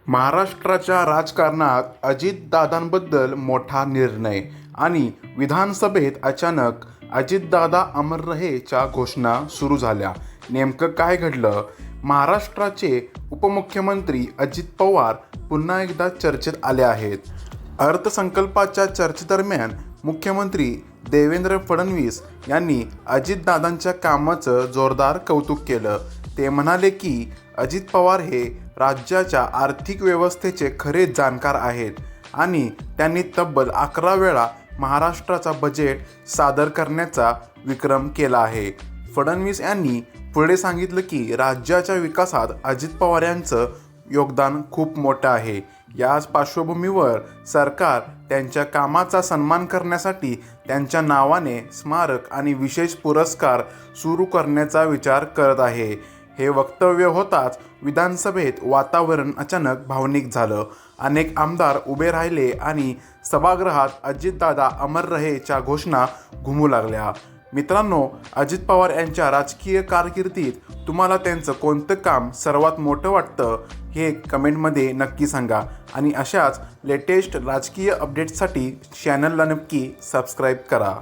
महाराष्ट्राच्या राजकारणात अजितदादांबद्दल मोठा निर्णय आणि विधानसभेत अचानक अजितदादा अमर रहेच्या घोषणा सुरू झाल्या. नेमकं काय घडलं? महाराष्ट्राचे उपमुख्यमंत्री अजित पवार पुन्हा एकदा चर्चेत आले आहेत. अर्थसंकल्पाच्या चर्चेदरम्यान मुख्यमंत्री देवेंद्र फडणवीस यांनी अजितदादांच्या कामाचं जोरदार कौतुक केलं. ते म्हणाले की अजित पवार हे राज्याच्या आर्थिक व्यवस्थेचे खरे जाणकार आहेत आणि त्यांनी तब्बल 11 वेळा महाराष्ट्राचा बजेट सादर करण्याचा विक्रम केला आहे. फडणवीस यांनी पुढे सांगितलं की राज्याच्या विकासात अजित पवार यांचं योगदान खूप मोठं आहे. याच पार्श्वभूमीवर सरकार त्यांच्या कामाचा सन्मान करण्यासाठी त्यांच्या नावाने स्मारक आणि विशेष पुरस्कार सुरू करण्याचा विचार करत आहे. हे वक्तव्य होताच विधानसभेत वातावरण अचानक भावनिक झालं. अनेक आमदार उभे राहिले आणि सभागृहात अजितदादा अमर रहेच्या घोषणा घुमू लागल्या. मित्रांनो, अजित पवार यांच्या राजकीय कारकिर्दीत तुम्हाला त्यांचं कोणतं काम सर्वात मोठं वाटतं हे कमेंटमध्ये नक्की सांगा. आणि अशाच लेटेस्ट राजकीय अपडेट्ससाठी चॅनलला नक्की सबस्क्राईब करा.